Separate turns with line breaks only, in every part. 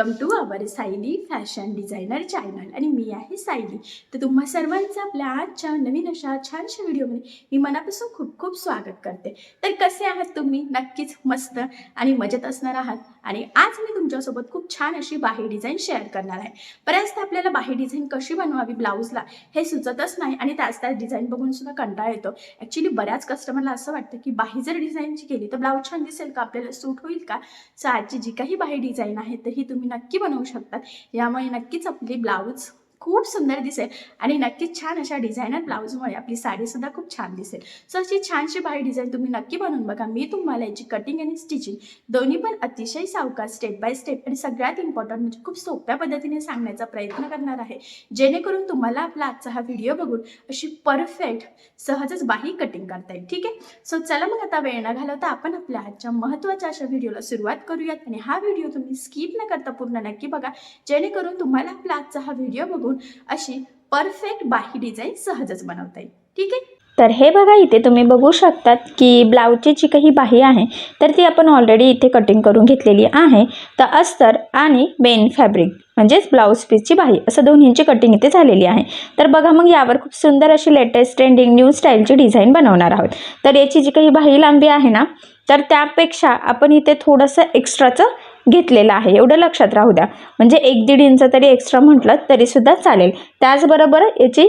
Welcome to our Sayali fashion designer channel आणि मी आहे सायली। तर तुम्हा सर्वांचं आपल्या आजच्या नवीन अशा छानशा व्हिडिओमध्ये मी मनापासून खूप खूप स्वागत करते। तर कसे आहात तुम्ही? नक्कीच मस्त आणि मजेत असणार आहात। आणि आज मी तुमच्यासोबत खूप छान अशी बाही डिझाईन शेअर करणार आहे। बऱ्याचदा आपल्याला बाही डिझाईन कशी बनवावी ब्लाऊजला हे सुचतच नाही आणि त्याच डिझाईन बघून सुद्धा कंटाळा येतो। ॲक्च्युली बऱ्याच कस्टमरला असं वाटतं की बाही जर डिझाईनची केली तर ब्लाऊज छान दिसेल का, आपल्याला सूट होईल का। सो आजची जी काही बाही डिझाईन आहे तर ही तुम्ही नक्की बनवू शकता। यामुळे नक्कीच आपली ब्लाऊज खूप सुंदर दिसेल आणि नक्कीच छान अशा डिझायनर ब्लाऊजमुळे आपली साडी सुद्धा खूप छान दिसेल। सो अशी छानशी बाही डिझाईन तुम्ही नक्की बनवून बघा। मी तुम्हाला याची कटिंग आणि स्टिचिंग दोन्ही पण अतिशय सावकाश स्टेप बाय स्टेप आणि सगळ्यात इम्पॉर्टंट म्हणजे खूप सोप्या पद्धतीने सांगण्याचा प्रयत्न करणार आहे, जेणेकरून तुम्हाला आपला आजचा हा व्हिडिओ बघून अशी परफेक्ट सहजच बाही कटिंग करता येईल। ठीक आहे, सो चला मग आता वेळ न घालवता आपण आपल्या आजच्या महत्त्वाच्या अशा व्हिडिओला सुरुवात करूयात। आणि हा व्हिडिओ तुम्ही स्किप न करता पूर्ण नक्की बघा, जेणेकरून तुम्हाला आपला आजचा हा व्हिडिओ बघून अशी परफेक्ट बाही डिझाईन सहजच बनवता येईल। ठीक आहे,
तर हे बघा, इथे तुम्ही बघू शकतात की ब्लाऊजची जी काही बाही आहे तर ती आपण ऑलरेडी इथे कटिंग करून घेतलेली आहे। तर अस्तर आणि मेन फॅब्रिक म्हणजेच ब्लाऊज पीसची बाही असं दोन्हींची कटिंग इथे झालेली आहे। तर बघा, मग यावर खूप सुंदर अशी लेटेस्ट ट्रेंडिंग न्यू स्टाईलची डिझाईन बनवणार आहोत। तर याची जी काही बाही लांबी आहे ना, तर त्यापेक्षा आपण इथे थोडंसं एक्स्ट्राचं घेतलेलं आहे, एवढं लक्षात राहू द्या। म्हणजे 1-1.5 इंच तरी एक्स्ट्रा म्हटलं तरी सुद्धा चालेल। त्याचबरोबर याची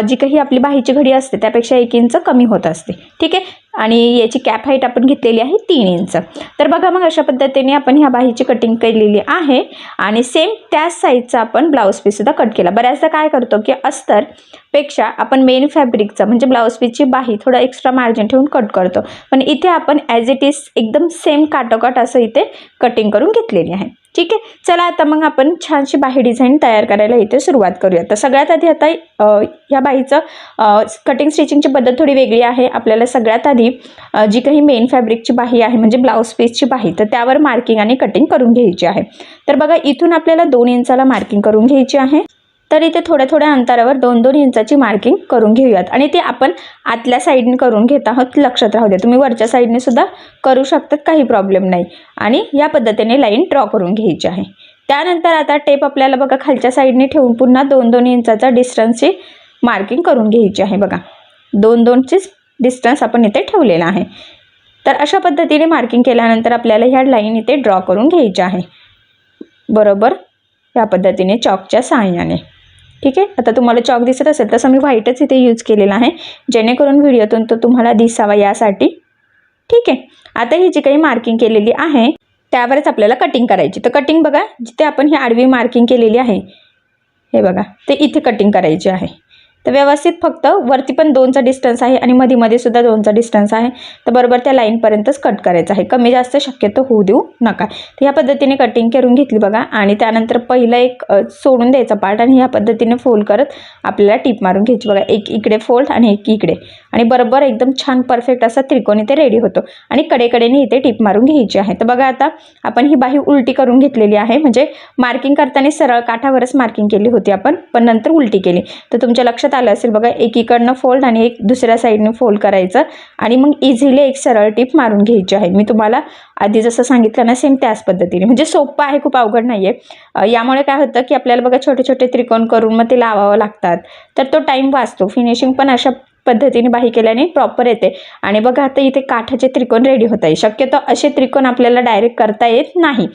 जी काही आपली बाहीची घडी असते त्यापेक्षा 1 इंच कमी होत असते। ठीक आहे, आणि याची कॅप हाईट आपण घेतलेली आहे 3 इंच। तर बघा, मग अशा पद्धतीने आपण ह्या बाहीची कटिंग केलेली आहे आणि सेम त्याच साईजचा आपण ब्लाऊज पीस सुद्धा कट केला। बऱ्याचदा काय करतो की अस्तर पेक्षा आपण मेन फॅब्रिकचा म्हणजे ब्लाऊज पीसची बाही थोडा एक्स्ट्रा मार्जिन ठेवून कट करतो, पण इथे आपण ॲज इट इज एकदम सेम काटोकाट असं इथे कटिंग करून घेतलेली आहे। ठीक आहे, चला आता मग छानशी बाही डिझाईन तयार करायला इथे सुरुवात करूया। तर सगळ्यात आधी आता ह्या बाहीचं कटिंग स्टिचिंगची पद्धत थोडी वेगळी आहे। आपल्याला सगळ्यात आधी जी काही मेन फॅब्रिकची बाही आहे म्हणजे ब्लाऊज पीसची बाही, तर त्यावर मार्किंग आणि कटिंग करून घ्यायची आहे। तर बघा, इथून आपल्याला 2 इंचाला मार्किंग करून घ्यायची आहे। तर इथे थोड्या थोड्या अंतरावर 2-2 इंचाची मार्किंग करून घेऊयात आणि ते आपण आतल्या साईडने करून घेत आहोत, लक्षात राहू द्या। तुम्ही वरच्या साईडने सुद्धा करू शकतात, काही प्रॉब्लेम नाही। आणि या पद्धतीने लाईन ड्रॉ करून घ्यायची आहे। त्यानंतर आता टेप आपल्याला बघा खालच्या साईडने ठेवून पुन्हा 2-2 इंचाचा डिस्टन्सची मार्किंग करून घ्यायची आहे। बघा, 2-2ची डिस्टन्स आपण इथे ठेवलेला आहे। तर अशा पद्धतीने मार्किंग केल्यानंतर आपल्याला ह्या लाईन इथे ड्रॉ करून घ्यायच्या आहे, बरोबर या पद्धतीने चॉकच्या सहाय्याने। ठीक आहे, आता तुम्हाला चॉक दिसत असेल तसं मी व्हाईटच इथे यूज केलेला आहे, जेणेकरून व्हिडिओतून तो तुम्हाला दिसावा यासाठी। ठीक आहे, आता ही जी काही मार्किंग केलेली आहे त्यावरच आपल्याला कटिंग करायची। तर कटिंग बघा, जिथे आपण ही आडवी मार्किंग केलेली आहे हे बघा, ते इथे कटिंग करायची आहे। तर व्यवस्थित फक्त वरती पण 2चा डिस्टन्स आहे आणि मध्ये सुद्धा 2चा डिस्टन्स आहे, तर बरोबर त्या लाईनपर्यंतच कट करायचं आहे, कमी जास्त शक्यतो होऊ देऊ नका। तर ह्या पद्धतीने कटिंग करून घेतली बघा आणि त्यानंतर पहिलं एक सोडून द्यायचा पार्ट आणि ह्या पद्धतीने फोल्ड करत आपल्याला टीप मारून घ्यायची। बघा, एक इकडे फोल्ड आणि एक इकडे, आणि बरोबर एकदम छान परफेक्ट असा त्रिकोण इथे रेडी होतो आणि कडेकडेने इथे टीप मारून घ्यायची आहे। तर बघा, आता आपण ही बाही उलटी करून घेतलेली आहे, म्हणजे मार्किंग करताना सरळ काठावरच मार्किंग केली होती आपण, पण नंतर उलटी केली। तर तुमच्या लक्षात आलं असेल बघा, एक इकडनं फोल्ड आणि एक दुसऱ्या साईडने फोल्ड करायचं आणि मग इझिली एक सरळ टीप मारून घ्यायची आहे। मी तुम्हाला आधी जसं सांगितलं ना सेम त्याच पद्धतीने, म्हणजे सोपं आहे, खूप अवघड नाही आहे। यामुळे काय होतं की आपल्याला बघा छोटे छोटे त्रिकोण करून मग ते लावावं लागतात, तर तो टाईम वाचतो। फिनिशिंग पण अशा पद्धतीने बाही केल्याने प्रॉपर येते। आणि बघा, आता इथे काठाचे त्रिकोण रेडी होत आहे। शक्यतो असे त्रिकोण आपल्याला डायरेक्ट करता येत नाही,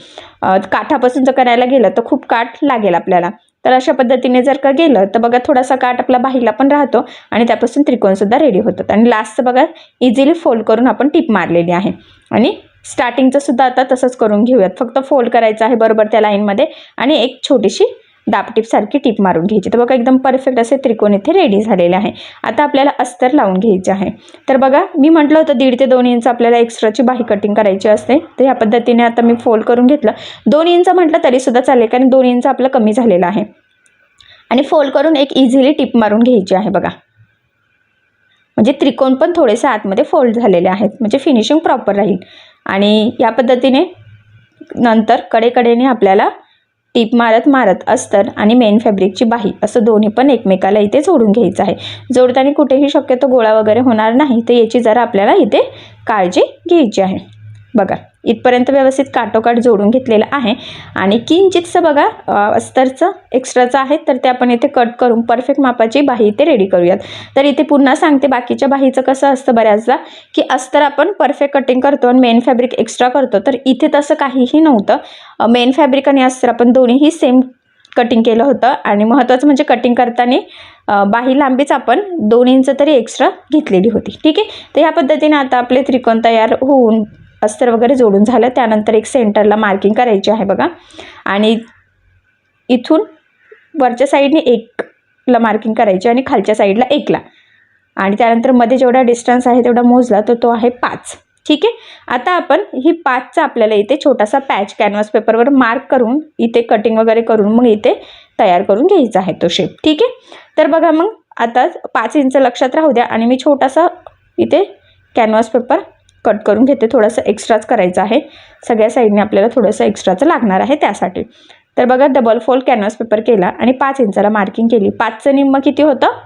काठापासून जर करायला गेलं तर खूप काठ लागेल आपल्याला। तर अशा पद्धतीने जर का गेलं तर बघा, थोडासा काठ आपला बाहीला पण राहतो आणि त्यापासून त्रिकोण सुद्धा रेडी होतात। आणि लास्टचं बघा, इझिली फोल्ड करून आपण टीप मारलेली आहे। आणि स्टार्टिंगचं सुद्धा आता तसंच करून घेऊयात, फक्त फोल्ड करायचं आहे बरोबर त्या लाईनमध्ये आणि एक छोटीशी दाबटीप सारखी टीप मारून घ्यायची। तर बघा, एकदम परफेक्ट असे त्रिकोण इथे रेडी झालेले आहे। आता आपल्याला अस्तर लावून घ्यायचे आहे। तर बघा, मी म्हटलं होतं 1.5 ते 2 इंच आपल्याला एक्स्ट्राची बाही कटिंग करायची असते। तर ह्या पद्धतीने आता मी फोल्ड करून घेतलं। 2 इंच म्हटलं तरी सुद्धा चालेल, कारण 2 इंच आपलं कमी झालेलं आहे। आणि फोल्ड करून एक इझिली टिप मारून घ्यायची आहे बघा, म्हणजे त्रिकोण पण थोडेसे आतमध्ये फोल्ड झालेले आहेत, म्हणजे फिनिशिंग प्रॉपर राहील। आणि या पद्धतीने नंतर कडेकडेने आपल्याला टीप मारत मारत अस्तर आणि मेन फॅब्रिकची बाही असं दोन्ही पण एकमेकाला इथे जोडून घ्यायचं आहे। जोडताना कुठेही शक्यतो गोळा वगैरे होणार नाही, तर याची जरा आपल्याला इथे काळजी घ्यायची आहे। बघा इथपर्यंत व्यवस्थित काटोकाट जोडून घेतलेलं आहे आणि किंचितचं बघा अस्तरचं एक्स्ट्राचं आहे तर ते आपण इथे कट करून परफेक्ट मापाची बाही इथे रेडी करूयात. तर इथे पुन्हा सांगते बाकीच्या बाहीचं कसं असतं बऱ्याचदा की अस्तर आपण परफेक्ट कटिंग करतो आणि मेन फॅब्रिक एक्स्ट्रा करतो, तर इथे तसं काहीही नव्हतं. मेन फॅब्रिक आणि अस्तर आपण दोन्हीही सेम कटिंग केलं होतं आणि महत्त्वाचं म्हणजे कटिंग करताना बाही लांबीच आपण 2 इंच तरी एक्स्ट्रा घेतलेली होती. ठीक आहे, तर ह्या पद्धतीने आता आपले त्रिकोण तयार होऊन अस्तर वगैरे जोडून झालं. त्यानंतर एक सेंटरला मार्किंग करायची आहे बघा आणि इथून वरच्या साईडने 1ला मार्किंग करायची आणि खालच्या साईडला 1ला आणि त्यानंतर मध्ये जेवढा डिस्टन्स आहे तेवढा मोजला तर तो आहे 5. ठीक आहे, आता आपण ही 5चा आपल्याला इथे छोटासा पॅच कॅनव्हास पेपरवर मार्क करून इथे कटिंग वगैरे करून मग इथे तयार करून घ्यायचा आहे तो शेप. ठीक आहे, तर बघा मग आता 5 इंच लक्षात राहू द्या आणि मी छोटासा इथे कॅनव्हास पेपर कट करून घेते. थोडंसं एक्स्ट्राच करायचं आहे, सगळ्या साईडने आपल्याला थोडंसं एक्स्ट्राचं लागणार आहे त्यासाठी. तर बघा डबल फोल्ड कॅनव्हास पेपर केला आणि 5 इंचाला मार्किंग केली. 5चं निम्म किती होतं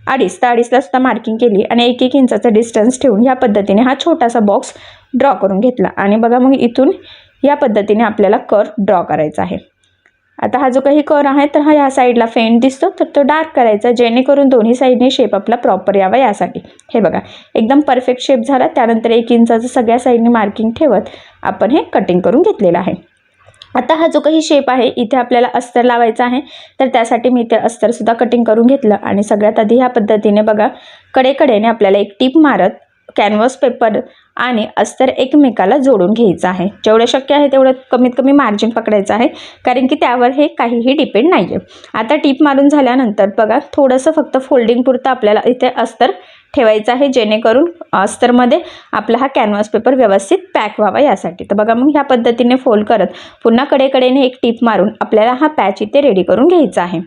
2.5, तर 2.5ला सुद्धा मार्किंग केली आणि 1-1 इंचाचा डिस्टन्स ठेवून ह्या पद्धतीने हा छोटासा बॉक्स ड्रॉ करून घेतला आणि बघा मग इथून या पद्धतीने आपल्याला कर्व ड्रॉ करायचा आहे. आता हा जो काही कर्व आहे तर हा ह्या साईडला फेंट दिसतो तर तो डार्क करायचा जेणेकरून दोन्ही साईडने शेप आपला प्रॉपर यावा यासाठी. हे बघा एकदम परफेक्ट शेप झाला. त्यानंतर 1 इंचाचं सगळ्या साईडने मार्किंग ठेवत आपण हे कटिंग करून घेतलेलं आहे. आता हा जो काही शेप आहे इथे आपल्याला अस्तर लावायचा आहे तर त्यासाठी मी इथे अस्तरसुद्धा कटिंग करून घेतलं आणि सगळ्यात आधी ह्या पद्धतीने बघा कडेकडेने आपल्याला एक टीप मारत कॅनव्हास पेपर आणि अस्तर एकमेकाला जोडून घ्यायचं आहे. जेवढं शक्य आहे तेवढं कमीत कमी मार्जिन पकडायचं आहे कारण की त्यावर हे काहीही डिपेंड नाही आहे. आता टीप मारून झाल्यानंतर बघा थोडंसं फक्त फोल्डिंग पुरतं आपल्याला इथे अस्तर ठेवायचं आहे जेणेकरून अस्तरमध्ये आपला हा कॅनव्हास पेपर व्यवस्थित पॅक व्हावा यासाठी. तर बघा मग ह्या पद्धतीने फोल्ड करत पुन्हा कडेकडेने एक टीप मारून आपल्याला हा पॅच इथे रेडी करून घ्यायचा आहे.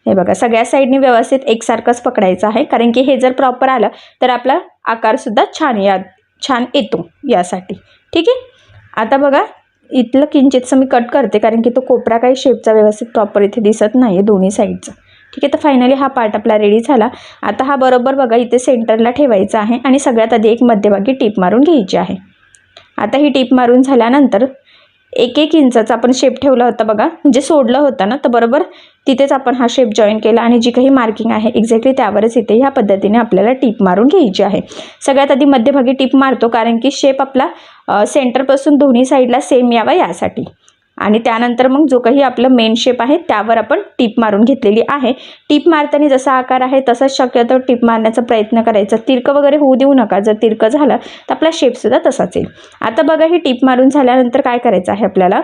हे बघा सगळ्या साईडनी व्यवस्थित एकसारखंच पकडायचं आहे कारण की हे जर प्रॉपर आलं तर आपला आकारसुद्धा छान येतो यासाठी. ठीक आहे, आता बघा इथलं किंचितसं मी कट करते कारण की तो कोपरा काही शेपचा व्यवस्थित प्रॉपर इथे दिसत नाही आहे दोन्ही साईडचा. ठीक आहे, तर फायनली हा पार्ट आपला रेडी झाला. आता हा बरोबर बघा इथे सेंटरला ठेवायचा आहे आणि सगळ्यात आधी एक मध्यभागी टीप मारून घ्यायची आहे. आता ही टीप मारून झाल्यानंतर 1-1 इंचाचा आपण शेप ठेवला होता बघा म्हणजे सोडलं होतं ना तर बरोबर तिथेच आपण हा शेप जॉईन केला आणि जी काही मार्किंग आहे एक्झॅक्टली त्यावरच इथे ह्या पद्धतीने आपल्याला टीप मारून घ्यायची आहे. सगळ्यात आधी मध्यभागी टीप मारतो कारण की शेप आपला सेंटरपासून दोन्ही साईडला सेम यावा यासाठी आणि त्यानंतर मग जो काही आपलं मेन शेप आहे त्यावर आपण टीप मारून घेतलेली आहे. टीप मारताना जसा आकार आहे तसाच शक्यतो टीप मारण्याचा प्रयत्न करायचा, तिरकं वगैरे होऊ देऊ नका. जर तिरकं झालं तर आपला शेपसुद्धा तसाच येईल. आता बघा ही टीप मारून झाल्यानंतर काय करायचं आहे आपल्याला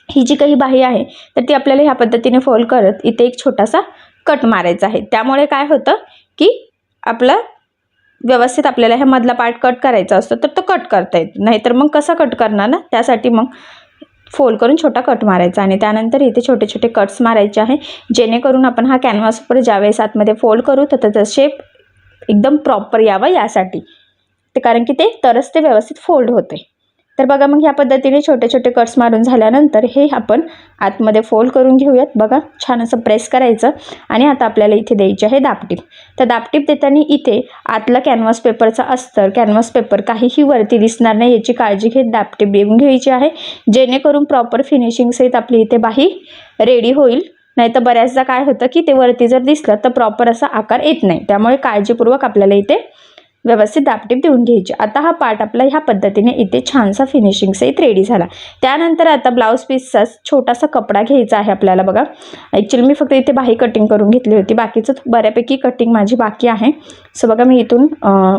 ही जी काही बाही आहे तर ती आपल्याला ह्या पद्धतीने फोल्ड करत इथे एक छोटासा कट मारायचा आहे. त्यामुळे काय होतं की आपला व्यवस्थित आपल्याला ह्या मधला पार्ट कट करायचा असतो तर तो कट करता येतो, नाहीतर मग कसा कट करणार ना, त्यासाठी मग फोल्ड करून छोटा कट मारायचा आणि त्यानंतर इथे छोटे छोटे कट्स मारायचे आहे जेणेकरून आपण हा कॅनव्हासवर ज्यावेळेस आतमध्ये फोल्ड करू तर त्याचा शेप एकदम प्रॉपर यावा यासाठी. ते कारण की ते तरच ते व्यवस्थित फोल्ड होते. तर बघा मग ह्या पद्धतीने छोटे छोटे कट्स मारून झाल्यानंतर हे आपण आतमध्ये फोल्ड करून घेऊयात. बघा छान असं प्रेस करायचं आणि आता आपल्याला इथे द्यायची आहे दाबटीप. तर दाबटीप देताना इथे आतला कॅनव्हास पेपरचा अस्तर कॅनव्हास पेपर काहीही वरती दिसणार नाही याची काळजी घेत दाबटीप देऊन घ्यायची आहे जेणेकरून प्रॉपर फिनिशिंग सहित आपली इथे बाही रेडी होईल. नाही तर बऱ्याचदा काय होतं की ते वरती जर दिसलं तर प्रॉपर असा आकार येत नाही, त्यामुळे काळजीपूर्वक आपल्याला इथे व्यवस्थित दाबटीप देऊन घ्यायची. आता हा पार्ट आपला ह्या पद्धतीने इथे छानसा फिनिशिंग सहित रेडी झाला. त्यानंतर आता ब्लाऊज पीसचा छोटासा कपडा घ्यायचा आहे आपल्याला. बघा ॲक्च्युली मी फक्त इथे बाही कटिंग करून घेतली होती, बाकीचं बऱ्यापैकी कटिंग माझी बाकी आहे. सो बघा मी इथून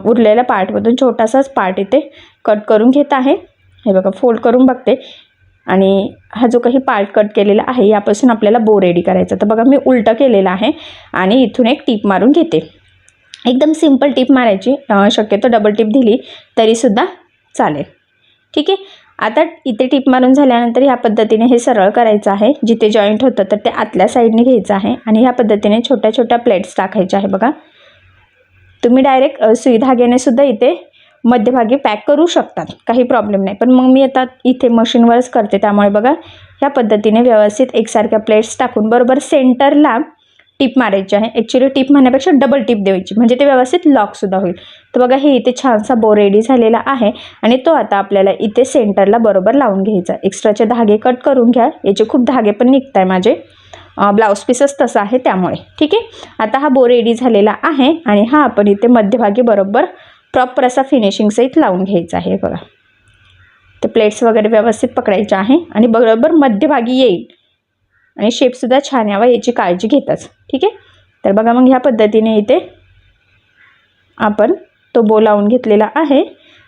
उरलेल्या पार्टमधून छोटासाच पार्ट इथे कट करून घेत आहे. हे बघा फोल्ड करून बघते आणि हा जो काही पार्ट कट केलेला आहे यापासून आपल्याला बो रेडी करायचा. तर बघा मी उलटं केलेलं आहे आणि इथून एक टीप मारून घेते. एकदम सिंपल टीप मारायची, शक्यतो डबल टीप दिली तरीसुद्धा चालेल. ठीक आहे, आता इथे टीप मारून झाल्यानंतर ह्या पद्धतीने हे सरळ करायचं आहे. जिथे जॉईंट होतं तर ते आतल्या साईडने घ्यायचं आहे आणि ह्या पद्धतीने छोट्या छोट्या प्लेट्स टाकायच्या आहे. बघा तुम्ही डायरेक्ट सुई धाग्याने सुद्धा इथे मध्यभागी पॅक करू शकतात, काही प्रॉब्लेम नाही. पण मग मी आता इथे मशीनवरच करते त्यामुळे बघा ह्या पद्धतीने व्यवस्थित एकसारख्या प्लेट्स टाकून बरोबर सेंटरला टिप मारायची आहे. ॲक्च्युली टिप म्हणण्यापेक्षा डबल टिप द्यायची, म्हणजे ते व्यवस्थित लॉकसुद्धा होईल. तर बघा हे इथे छानसा बो रेडी झालेला आहे आणि तो आता आपल्याला इथे सेंटरला बरोबर लावून घ्यायचा. एक्स्ट्राचे धागे कट करून घ्या, याचे खूप धागे पण निघत आहे माझे, ब्लाऊज पीसच तसं आहे त्यामुळे. ठीक आहे, आता हा बो रेडी झालेला आहे आणि हा आपण इथे मध्यभागी बरोबर प्रॉपर असा फिनिशिंग सहित लावून घ्यायचा आहे. बघा ते प्लेट्स वगैरे व्यवस्थित पकडायचे आहे आणि बरोबर मध्यभागी येईल आणि शेपसुद्धा छान यावा याची काळजी घेताच. ठीक आहे, तर बघा मग ह्या पद्धतीने इथे आपण तो बो लावून घेतलेला आहे.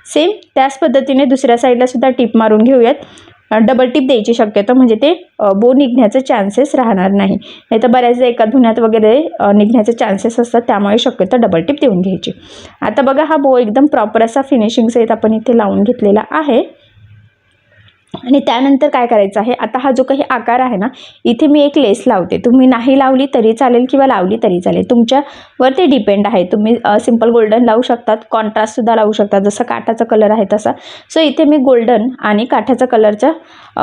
सेम त्याच पद्धतीने दुसऱ्या साईडला सुद्धा टिप मारून घेऊयात. डबल टिप द्यायची शक्यतो, म्हणजे ते बो निघण्याचे चान्सेस राहणार नाही. नाही तर बऱ्याचदा एका धुण्यात वगैरे निघण्याचे चान्सेस असतात, त्यामुळे शक्यतो डबल टिप देऊन घ्यायची. आता बघा हा बो एकदम प्रॉपर असा फिनिशिंग सहित आपण इथे लावून घेतलेला आहे आणि त्यानंतर काय करायचं आहे, आता हा जो काही आकार आहे ना, इथे मी एक लेस लावते. तुम्ही नाही लावली तरी चालेल किंवा लावली तरी चालेल, तुमच्यावर ते डिपेंड आहे. तुम्ही सिंपल गोल्डन लावू शकतात, कॉन्ट्रास्टसुद्धा लावू शकतात, जसं काठाचा कलर आहे तसा. सो इथे मी गोल्डन आणि काठाचा कलरच्या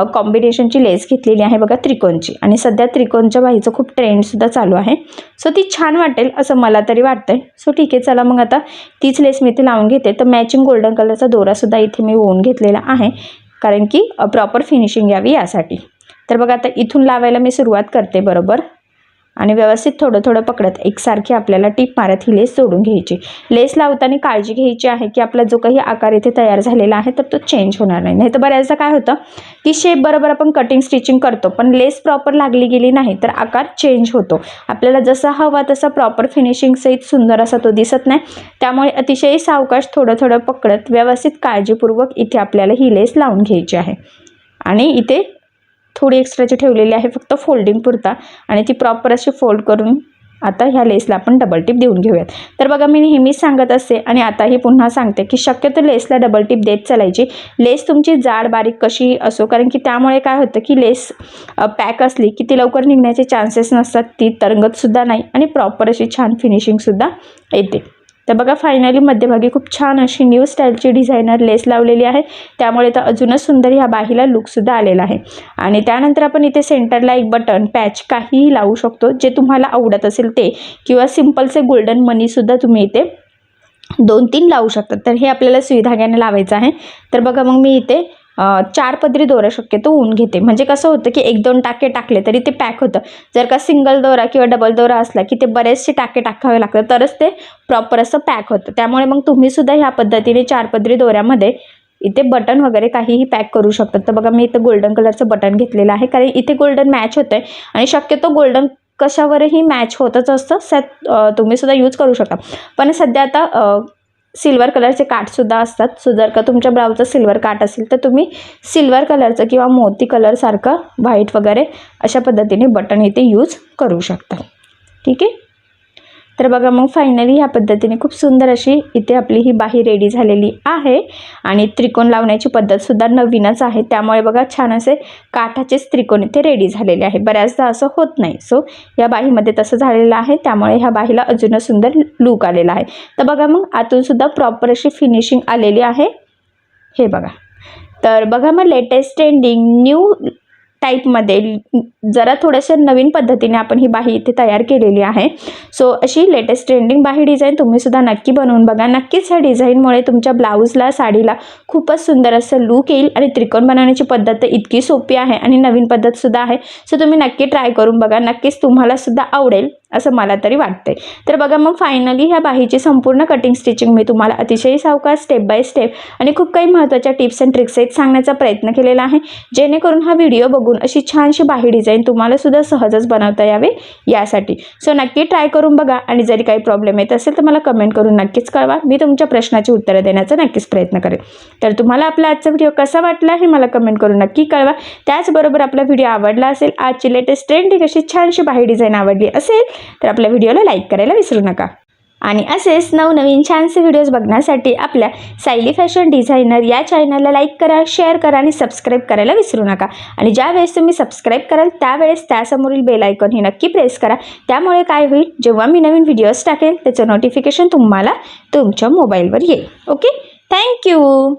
कॉम्बिनेशनची लेस घेतलेली आहे बघा, त्रिकोणची. आणि सध्या त्रिकोणच्या बाहीचं खूप ट्रेंडसुद्धा चालू आहे, सो ती छान वाटेल असं मला तरी वाटतंय. सो ठीक आहे, चला मग आता तीच लेस मी इथे लावून घेते. तर मॅचिंग गोल्डन कलरचा दोरासुद्धा इथे मी ओवून घेतलेला आहे, कारण की प्रॉपर फिनिशिंग यावी यासाठी. तर बघा आता इथून लावायला मी सुरुवात करते बरोबर, आणि व्यवस्थित थोडं थोडं पकडत एकसारखी आपल्याला टिप मारत ही लेस सोडून घ्यायची. लेस लावताना काळजी घ्यायची आहे की आपला जो काही आकार इथे तयार झालेला आहे तर तो चेंज होणार नाही. नाही तर बऱ्याचदा काय होतं की शेप बरोबर आपण कटिंग स्टिचिंग करतो, पण लेस प्रॉपर लागली गेली नाही तर आकार चेंज होतो. आपल्याला जसा हवा तसा प्रॉपर फिनिशिंग सहित सुंदर असा तो दिसत नाही. त्यामुळे अतिशय सावकाश थोडं थोडं पकडत व्यवस्थित काळजीपूर्वक इथे आपल्याला ही लेस लावून घ्यायची आहे. आणि इथे थोडी एक्स्ट्राची ठेवलेली आहे फक्त फोल्डिंग पुरता, आणि ती प्रॉपर अशी फोल्ड करून आता ह्या लेसला आपण डबल टिप देऊन घेऊयात. तर बघा मी नेहमीच सांगत असते आणि आताही पुन्हा सांगते की शक्यतो लेसला डबल टिप देत चालायची. लेस तुमची जाड बारीक कशी असो, कारण की त्यामुळे काय होतं की लेस पॅक असली की ती लवकर निघण्याचे चान्सेस नसतात, ती तरंगतसुद्धा नाही आणि प्रॉपर अशी छान फिनिशिंगसुद्धा येते. तर बघा फायनली मध्यभागी खूप छान अशी न्यू स्टाईलची डिझायनर लेस लावलेली आहे, त्यामुळे तर अजूनच सुंदर ह्या बाहीला लुकसुद्धा आलेला आहे. आणि त्यानंतर आपण इथे सेंटरला एक बटन पॅच काहीही लावू शकतो, जे तुम्हाला आवडत असेल ते, किंवा सिम्पलचे गोल्डन मनीसुद्धा तुम्ही इथे 2-3 लावू शकतात. तर हे आपल्याला सुई धाग्याने लावायचं आहे. तर बघा मग मी इथे 4 पदरी दोरा शक्यतो ऊन घेते, म्हणजे कसं होतं की 1-2 टाके टाकले तरी ते पॅक होतं. जर का सिंगल दोरा किंवा डबल दोरा असला की ते बरेचसे टाके टाकावे लागतात, तरच ते प्रॉपर असं पॅक होतं. त्यामुळे मग तुम्हीसुद्धा ह्या पद्धतीने 4 पदरी दोऱ्यामध्ये इथे बटन वगैरे काहीही पॅक करू शकतात. तर बघा मी इथं गोल्डन कलरचं बटन घेतलेलं आहे, कारण इथे गोल्डन मॅच होतं आहे आणि शक्यतो गोल्डन कशावरही मॅच होतच असतं, तुम्हीसुद्धा यूज करू शकता. पण सध्या आता सिल्वर कलरचे काठसुद्धा असतात. सो जर का तुमच्या ब्लाऊजचं सिल्वर काठ असेल तर तुम्ही सिल्वर कलरचं किंवा मोती कलरसारखं व्हाईट वगैरे अशा पद्धतीने बटन इथे यूज करू शकता. ठीक आहे, तर बघा मग फायनली ह्या पद्धतीने खूप सुंदर अशी इथे आपली ही बाही रेडी झालेली आहे. आणि त्रिकोण लावण्याची पद्धतसुद्धा नवीनच आहे, त्यामुळे बघा छान असे काठाचेच त्रिकोण इथे रेडी झालेले आहे. बऱ्याचदा असं होत नाही, सो या बाहीमध्ये तसं झालेलं आहे, त्यामुळे ह्या बाहीला अजूनच सुंदर लूक आलेला आहे. तर बघा मग आतूनसुद्धा प्रॉपर अशी फिनिशिंग आलेली आहे, हे बघा. तर बघा मग लेटेस्ट ट्रेंडिंग न्यू टाईपमध्ये जरा थोड्याशा नवीन पद्धतीने आपण ही बाही इथे तयार केलेली आहे. सो अशी लेटेस्ट ट्रेंडिंग बाही डिझाईन तुम्हीसुद्धा नक्की बनवून बघा. नक्कीच ह्या डिझाईनमुळे तुमच्या ब्लाऊजला साडीला खूपच सुंदर असं लूक येईल. आणि त्रिकोण बनवण्याची पद्धत तर इतकी सोपी आहे आणि नवीन पद्धतसुद्धा आहे, सो तुम्ही नक्की ट्राय करून बघा. नक्कीच तुम्हालासुद्धा आवडेल असं मला तरी वाटतंय. तर बघा मग फायनली ह्या बाहीची संपूर्ण कटिंग स्टिचिंग मी तुम्हाला अतिशय सावकाश स्टेप बाय स्टेप आणि खूप काही महत्त्वाच्या टिप्स अँड ट्रिक्स आहेत सांगण्याचा प्रयत्न केलेला आहे, जेणेकरून हा व्हिडिओ बघून अशी छानशी बाही डिझाईन तुम्हाला सुद्धा सहजच बनवता यावे यासाठी. सो नक्की ट्राय करून बघा. आणि जरी काही प्रॉब्लेम येत असेल तर मला कमेंट करून नक्कीच कळवा, मी तुमच्या प्रश्नाची उत्तरं देण्याचा नक्कीच प्रयत्न करेन. तर तुम्हाला आपला आजचा व्हिडिओ कसा वाटला हे मला कमेंट करून नक्की कळवा. त्याचबरोबर आपला व्हिडिओ आवडला असेल, आजची लेटेस्ट ट्रेंडिंग अशी छानशी बाही डिझाईन आवडली असेल तर आपल्या व्हिडिओला लाईक करायला विसरू नका. आणि असेच नवनवीन छानसे व्हिडिओज बघण्यासाठी आपल्या सायली फॅशन डिझायनर या चॅनलला लाईक करा, शेअर करा आणि सबस्क्राईब करायला विसरू नका. आणि ज्यावेळेस तुम्ही सबस्क्राईब कराल त्यावेळेस त्यासमोरील बेल आयकॉन हे नक्की प्रेस करा. त्यामुळे काय होईल, जेव्हा मी नवीन व्हिडिओज टाकेल त्याचं नोटिफिकेशन तुम्हाला तुमच्या मोबाईलवर येईल. Okay, thank you.